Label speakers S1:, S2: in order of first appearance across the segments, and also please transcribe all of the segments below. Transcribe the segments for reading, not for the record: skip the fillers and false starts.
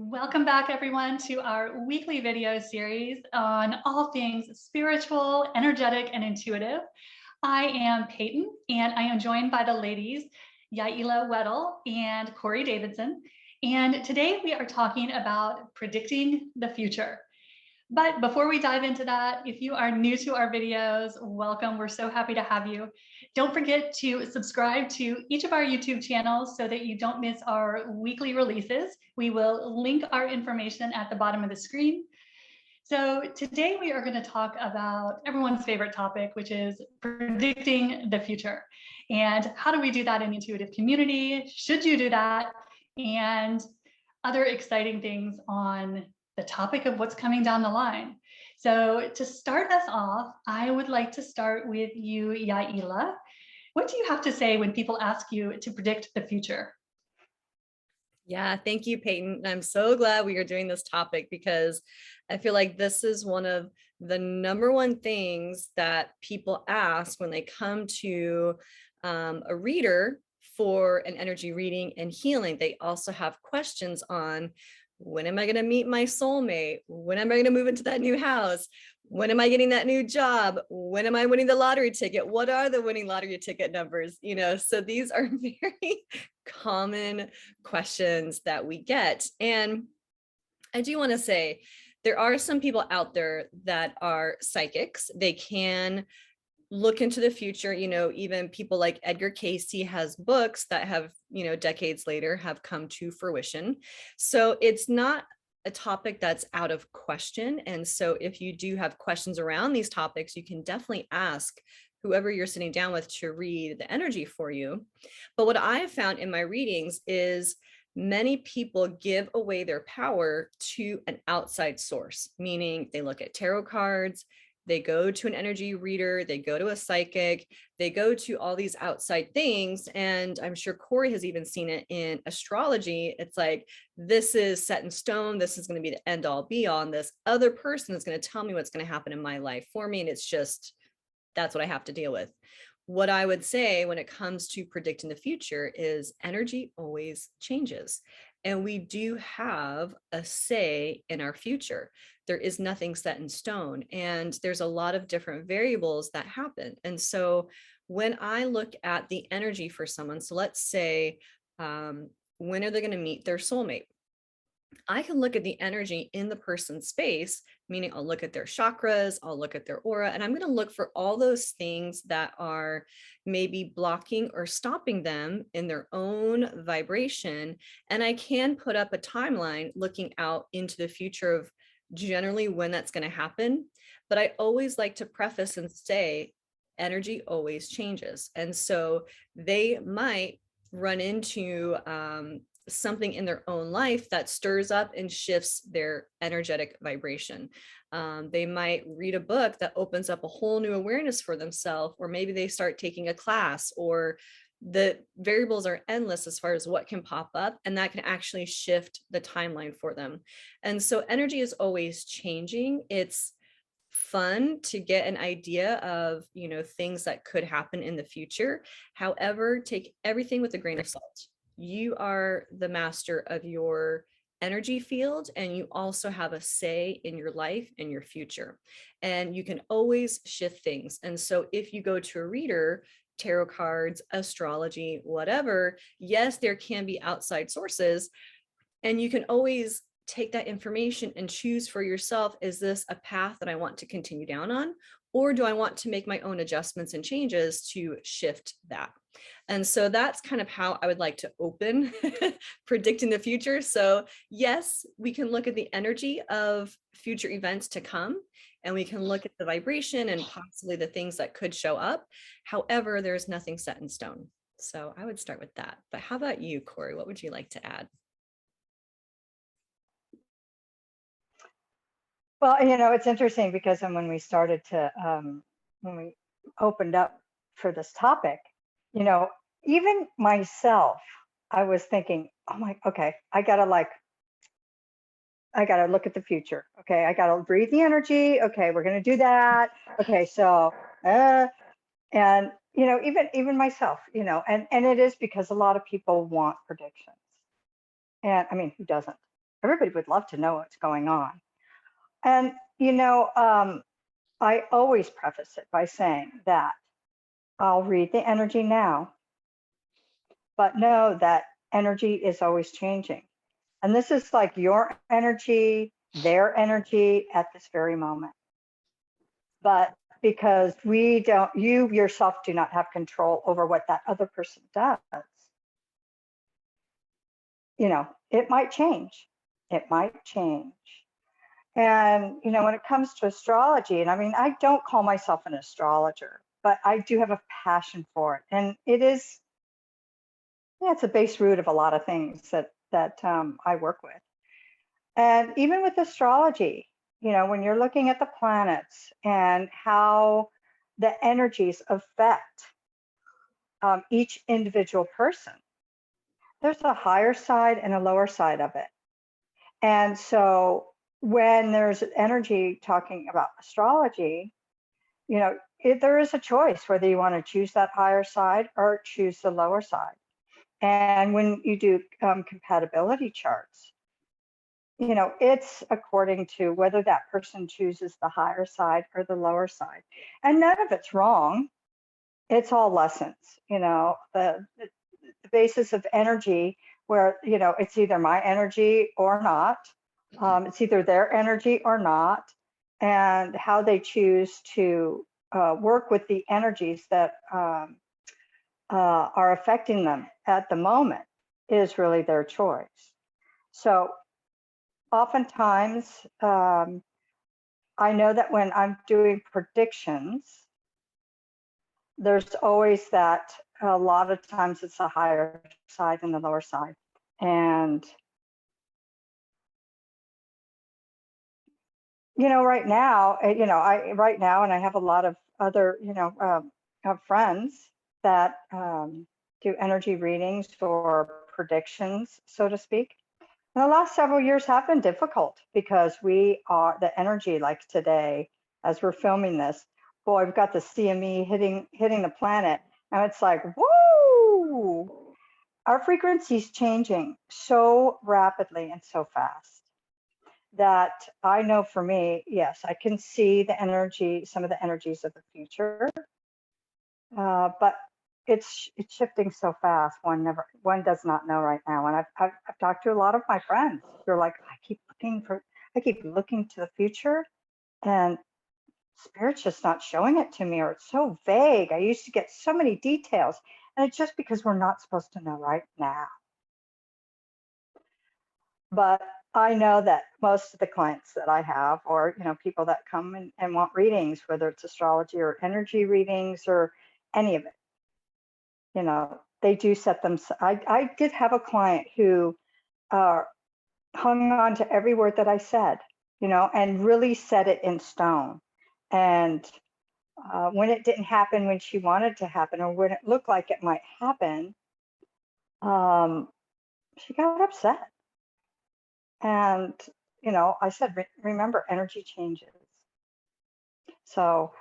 S1: Welcome back, everyone, to our weekly video series on all things spiritual, energetic, and intuitive. I am Peyton, and I am joined by the ladies, YailaWeddle and Corey Davidson. And today we are talking about predicting the future. But before we dive into that, if you are new to our videos, welcome. We're so happy to have you. Don't forget to subscribe to each of our YouTube channels so that you don't miss our weekly releases. We will link our information at the bottom of the screen. So today we are going to talk about everyone's favorite topic, which is predicting the future. And how do we do that in the intuitive community? Should you do that? And other exciting things on the topic of what's coming down the line. So to start us off, I would like to start with you, Yaila. What do you have to say when people ask you to predict the future?
S2: Yeah, thank you, Peyton. I'm so glad we are doing this topic because I feel like this is one of the number one things that people ask when they come to a reader for an energy reading and healing. They also have questions on, when am I going to meet my soulmate? When am I going to move into that new house? When am I getting that new job? When am I winning the lottery ticket? What are the winning lottery ticket numbers? So these are very common questions that we get. And I do want to say, there are some people out there that are psychics. They can look into the future. Even people like Edgar Cayce has books that have, decades later have come to fruition. So it's not a topic that's out of question. And so if you do have questions around these topics, you can definitely ask whoever you're sitting down with to read the energy for you. But what I have found in my readings is many people give away their power to an outside source, meaning they look at tarot cards, they go to an energy reader, they go to a psychic, they go to all these outside things. And I'm sure Corey has even seen it in astrology. It's like, this is set in stone. This is going to be the end all be all. And this other person is going to tell me what's going to happen in my life for me. And it's just, that's what I have to deal with. What I would say when it comes to predicting the future is energy always changes. And we do have a say in our future. There is nothing set in stone. And there's a lot of different variables that happen. And so when I look at the energy for someone, so let's say, when are they going to meet their soulmate? I can look at the energy in the person's space, meaning I'll look at their chakras, I'll look at their aura, and I'm going to look for all those things that are maybe blocking or stopping them in their own vibration. And I can put up a timeline looking out into the future of generally when that's going to happen. But I always like to preface and say, energy always changes. And so they might run into something in their own life that stirs up and shifts their energetic vibration. They might read a book that opens up a whole new awareness for themselves, or maybe they start taking a class, or the variables are endless as far as what can pop up, and that can actually shift the timeline for them. And so energy is always changing. It's fun to get an idea of, things that could happen in the future. However, take everything with a grain of salt. You are the master of your energy field, and you also have a say in your life and your future. And you can always shift things. And so if you go to a reader, tarot cards, astrology, whatever, yes, there can be outside sources, and you can always take that information and choose for yourself, is this a path that I want to continue down on? Or do I want to make my own adjustments and changes to shift that? And so that's kind of how I would like to open predicting the future. So yes, we can look at the energy of future events to come, and we can look at the vibration and possibly the things that could show up. However, there's nothing set in stone. So I would start with that. But how about you, Corey? What would you like to add?
S3: Well, it's interesting because when we started to, when we opened up for this topic, even myself, I was thinking, oh my, okay, I gotta look at the future. Okay, I gotta breathe the energy. Okay, we're gonna do that. Okay, so, and even myself, and it is because a lot of people want predictions, and I mean, who doesn't? everybody would love to know what's going on. And, I always preface it by saying that I'll read the energy now, but know that energy is always changing. And this is like your energy, their energy at this very moment. But because you yourself do not have control over what that other person does, it might change. It might change. And, when it comes to astrology, and I mean, I don't call myself an astrologer, but I do have a passion for it. And it is, it's a base root of a lot of things that I work with. And even with astrology, when you're looking at the planets and how the energies affect each individual person, there's a higher side and a lower side of it. And so when there's energy talking about astrology, there is a choice whether you want to choose that higher side or choose the lower side. And when you do compatibility charts, it's according to whether that person chooses the higher side or the lower side. And none of it's wrong. It's all lessons, the basis of energy where, it's either my energy or not. It's either their energy or not. And how they choose to work with the energies that are affecting them at the moment is really their choice. So oftentimes, I know that when I'm doing predictions, there's always that, a lot of times it's the higher side and the lower side. And, right now, and I have a lot of other, friends that do energy readings or predictions, so to speak. And the last several years have been difficult because the energy, like today, as we're filming this, boy, we've got the CME hitting the planet, and it's like, woo! Our frequency's changing so rapidly and so fast that I know for me, yes, I can see the energy, some of the energies of the future, but it's shifting so fast. One does not know right now. And I've talked to a lot of my friends. They're like, I keep looking to the future, and Spirit's just not showing it to me, or it's so vague. I used to get so many details, and it's just because we're not supposed to know right now. But I know that most of the clients that I have, or people that come and want readings, whether it's astrology or energy readings or any of it, they do set them. I did have a client who hung on to every word that I said, and really set it in stone. And when it didn't happen when she wanted to happen, or when it looked like it might happen, she got upset. And, I said, remember, energy changes. So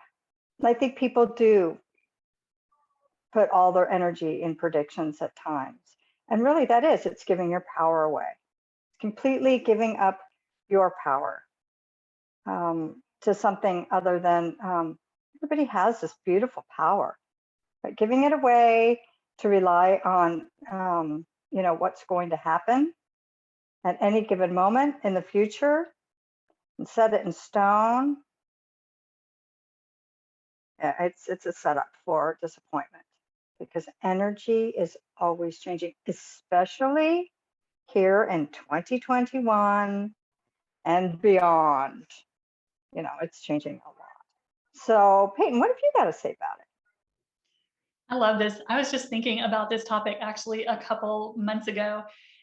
S3: I think people do put all their energy in predictions at times. And really it's giving your power away. It's completely giving up your power to something other than, everybody has this beautiful power, but giving it away to rely on, what's going to happen at any given moment in the future and set it in stone. Yeah, it's a setup for disappointment, because energy is always changing, especially here in 2021 and beyond. It's changing a lot. So Peyton, what have you got to say about it?
S1: I love this. I was just thinking about this topic actually a couple months ago,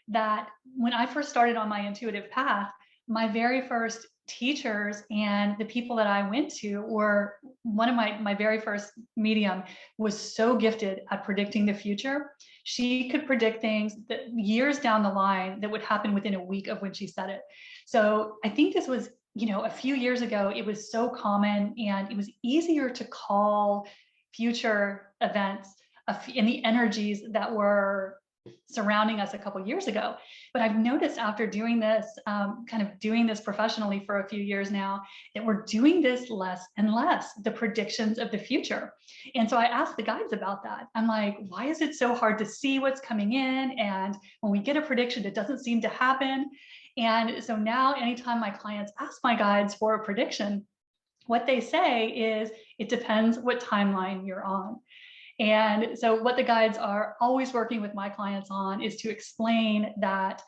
S1: that when I first started on my intuitive path, my very first teachers and the people that I went to were, one of my very first medium was so gifted at predicting the future. She could predict things that years down the line that would happen within a week of when she said it. So I think this was, a few years ago, it was so common, and it was easier to call future events in the energies that were surrounding us a couple years ago. But I've noticed after doing this, kind of doing this professionally for a few years now, that we're doing this less and less, the predictions of the future. And so I asked the guides about that. I'm like, why is it so hard to see what's coming in? And when we get a prediction, it doesn't seem to happen. And so now anytime my clients ask my guides for a prediction, what they say is, it depends what timeline you're on. And so what the guides are always working with my clients on is to explain that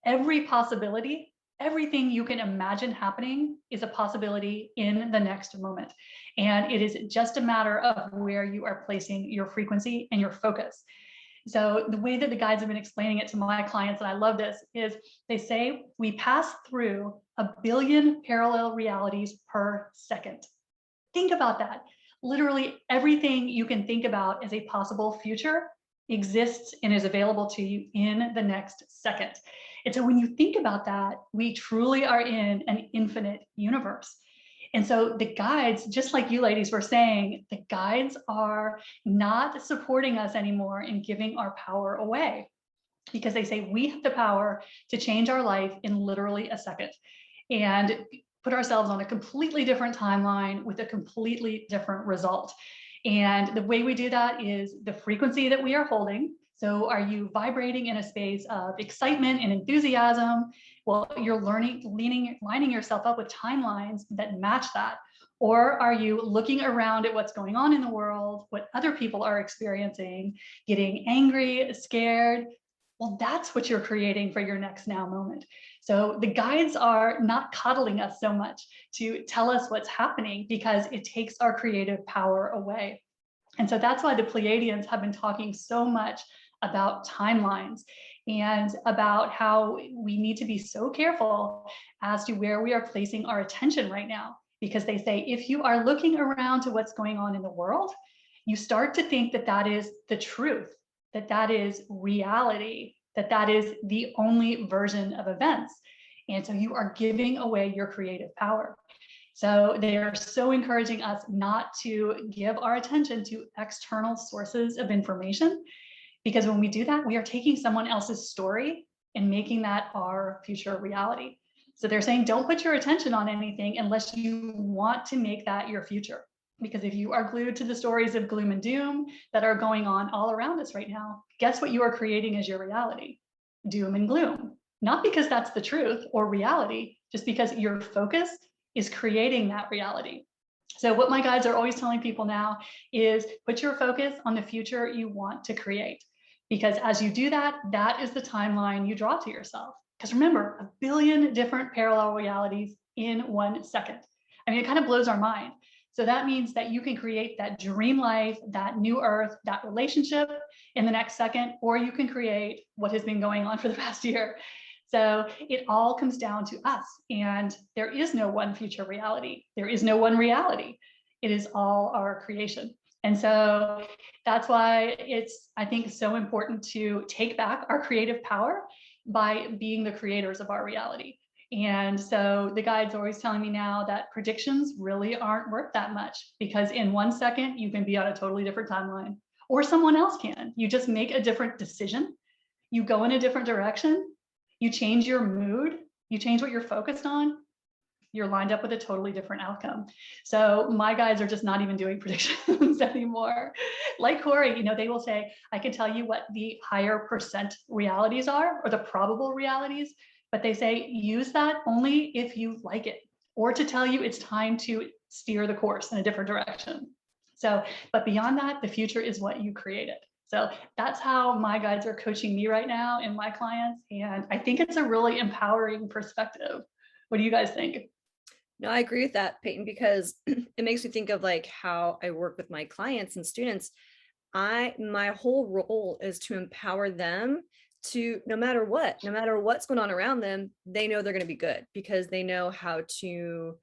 S1: every possibility, everything you can imagine happening is a possibility in the next moment. And it is just a matter of where you are placing your frequency and your focus. So the way that the guides have been explaining it to my clients, and I love this, is they say we pass through 1 billion parallel realities per second. Think about that. Literally everything you can think about as a possible future exists and is available to you in the next second. And so when you think about that, we truly are in an infinite universe. And so the guides, just like you ladies were saying, the guides are not supporting us anymore in giving our power away, because they say we have the power to change our life in literally a second and put ourselves on a completely different timeline with a completely different result. And the way we do that is the frequency that we are holding. So are you vibrating in a space of excitement and enthusiasm? Well, you're lining yourself up with timelines that match that. Or are you looking around at what's going on in the world, what other people are experiencing, getting angry, scared? Well, that's what you're creating for your next now moment. So the guides are not coddling us so much to tell us what's happening, because it takes our creative power away. And so that's why the Pleiadians have been talking so much about timelines and about how we need to be so careful as to where we are placing our attention right now. Because they say, if you are looking around to what's going on in the world, you start to think that that is the truth, that that is reality, that that is the only version of events. And so you are giving away your creative power. So they are so encouraging us not to give our attention to external sources of information, because when we do that, we are taking someone else's story and making that our future reality. So they're saying, don't put your attention on anything unless you want to make that your future. Because if you are glued to the stories of gloom and doom that are going on all around us right now, guess what you are creating as your reality? Doom and gloom. Not because that's the truth or reality, just because your focus is creating that reality. So what my guides are always telling people now is put your focus on the future you want to create. Because as you do that, that is the timeline you draw to yourself. Because remember, 1 billion different parallel realities in 1 second. I mean, it kind of blows our mind. So that means that you can create that dream life, that new earth, that relationship in the next second, or you can create what has been going on for the past year. So it all comes down to us. And there is no one future reality. There is no one reality. It is all our creation. And so that's why it's, I think, so important to take back our creative power by being the creators of our reality. And so the guide's always telling me now that predictions really aren't worth that much, because in 1 second, you can be on a totally different timeline, or someone else can. You just make a different decision. You go in a different direction. You change your mood. You change what you're focused on. You're lined up with a totally different outcome. So my guides are just not even doing predictions anymore. Like Corey, you know, they will say, I can tell you what the higher percent realities are, or the probable realities, but they say use that only if you like it, or to tell you it's time to steer the course in a different direction. So, but beyond that, the future is what you created. So that's how my guides are coaching me right now and my clients. And I think it's a really empowering perspective. What do you guys think?
S2: No, I agree with that, Peyton, because it makes me think of like how I work with my clients and students. My whole role is to empower them to, no matter what's going on around them, they know they're going to be good, because they know how to,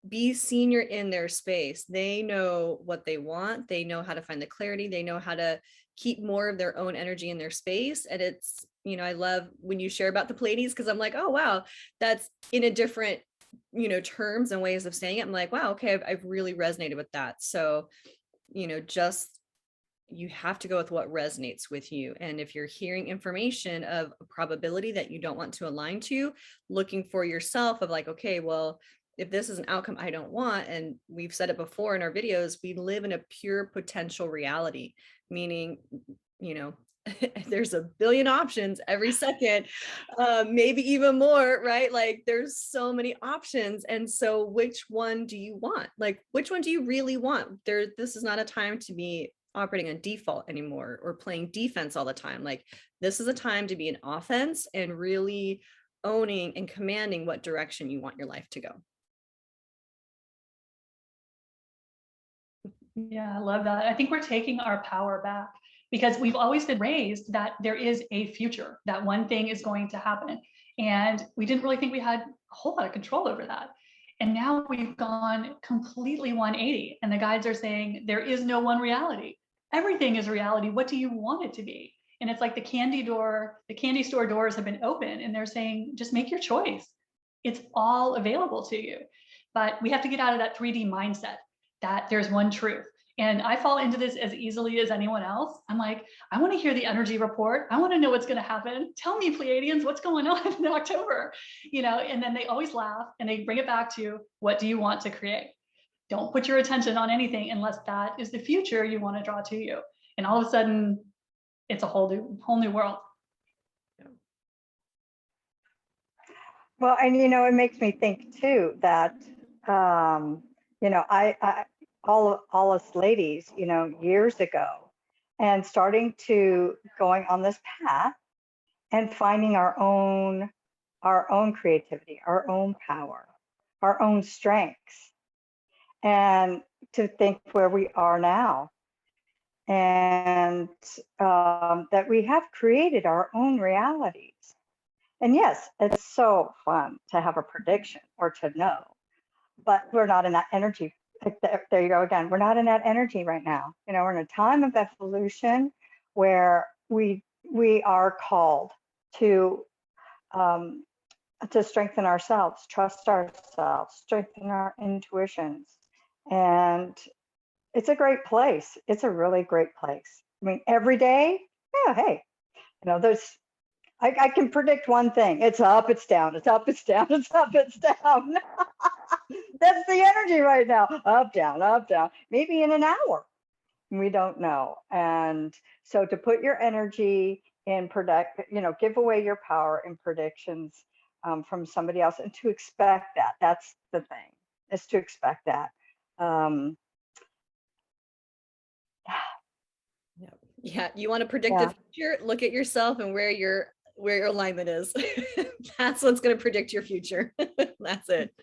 S2: be senior in their space. They know what they want. They know how to find the clarity. They know how to keep more of their own energy in their space. And it's, I love when you share about the Pleiades, because I'm like, oh, wow, that's in a different, terms and ways of saying it. I'm like, wow, okay, I've really resonated with that. So, just you have to go with what resonates with you. And if you're hearing information of a probability that you don't want to align to, looking for yourself of like, okay, well, if this is an outcome I don't want, and we've said it before in our videos, we live in a pure potential reality, meaning, you know, there's a billion options every second, maybe even more, right? Like there's so many options. And so which one do you want? Like, which one do you really want? This is not a time to be operating on default anymore or playing defense all the time. Like this is a time to be an offense and really owning and commanding what direction you want your life to go.
S1: Yeah, I love that. I think we're taking our power back because we've always been raised that there is a future, that one thing is going to happen. And we didn't really think we had a whole lot of control over that. And now we've gone completely 180, and the guides are saying there is no one reality. Everything is reality. What do you want it to be? And it's like the candy store doors have been open, and they're saying, just make your choice. It's all available to you. But we have to get out of that 3D mindset that there's one truth. And I fall into this as easily as anyone else. I'm like, I want to hear the energy report. I want to know what's going to happen. Tell me, Pleiadians, what's going on in October? You know, and then they always laugh and they bring it back to, what do you want to create? Don't put your attention on anything unless that is the future you want to draw to you. And all of a sudden, it's a whole new world.
S3: Well, and you know, it makes me think too that you know, all us ladies, you know, years ago, and starting to going on this path and finding our own creativity, our own power, our own strengths, and to think where we are now, and that we have created our own realities. And yes, it's so fun to have a prediction or to know, but we're not in that energy. There you go again. We're not in that energy right now. You know, we're in a time of evolution where we are called to strengthen ourselves, trust ourselves, strengthen our intuitions, and it's a great place. It's a really great place. I mean, every day, yeah. Hey, you know, I can predict one thing. It's up, it's down, it's up, it's down, it's up, it's down. That's the energy right now. Up, down, up, down. Maybe in an hour. We don't know. And so to put your energy in you know, give away your power in predictions from somebody else, and to expect that. That's the thing, is to expect that.
S2: Yeah, you want to predict the future? Look at yourself and where your alignment is. That's what's going to predict your future. That's it.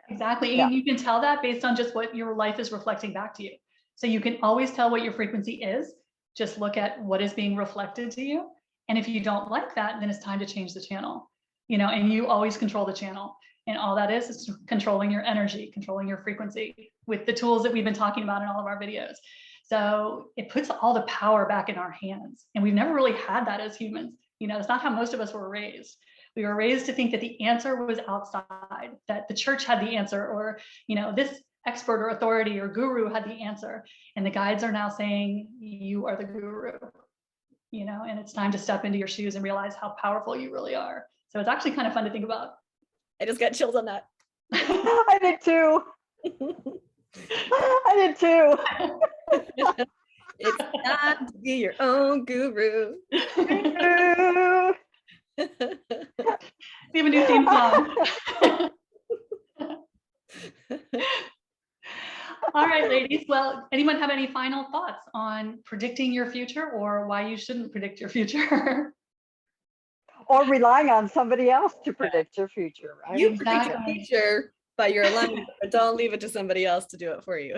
S1: Exactly.
S3: Yeah.
S1: And you can tell that based on just what your life is reflecting back to you. So you can always tell what your frequency is. Just look at what is being reflected to you. And if you don't like that, then it's time to change the channel. You know, and you always control the channel. And all that is controlling your energy, controlling your frequency with the tools that we've been talking about in all of our videos. So it puts all the power back in our hands. And we've never really had that as humans. You know, it's not how most of us were raised. We were raised to think that the answer was outside, that the church had the answer, or, you know, this expert or authority or guru had the answer. And the guides are now saying, you are the guru, you know, and it's time to step into your shoes and realize how powerful you really are. So it's actually kind of fun to think about.
S2: I just got chills on that.
S3: I did too. I did too.
S2: It's time to be your own guru.
S1: We have a new theme song. All right, ladies. Well, anyone have any final thoughts on predicting your future, or why you shouldn't predict your future?
S3: Or relying on somebody else to predict your future, right?
S2: You predict your future by your alignment, but don't leave it to somebody else to do it for you.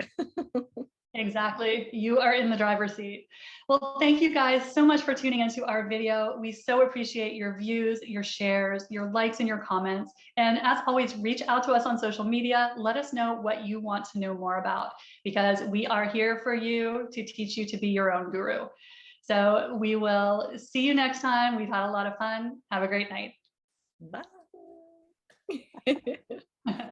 S1: Exactly. You are in the driver's seat. Well, thank you guys so much for tuning into our video. We so appreciate your views, your shares, your likes, and your comments. And as always, reach out to us on social media. Let us know what you want to know more about, because we are here for you to teach you to be your own guru. So we will see you next time. We've had a lot of fun. Have a great night.
S2: Bye.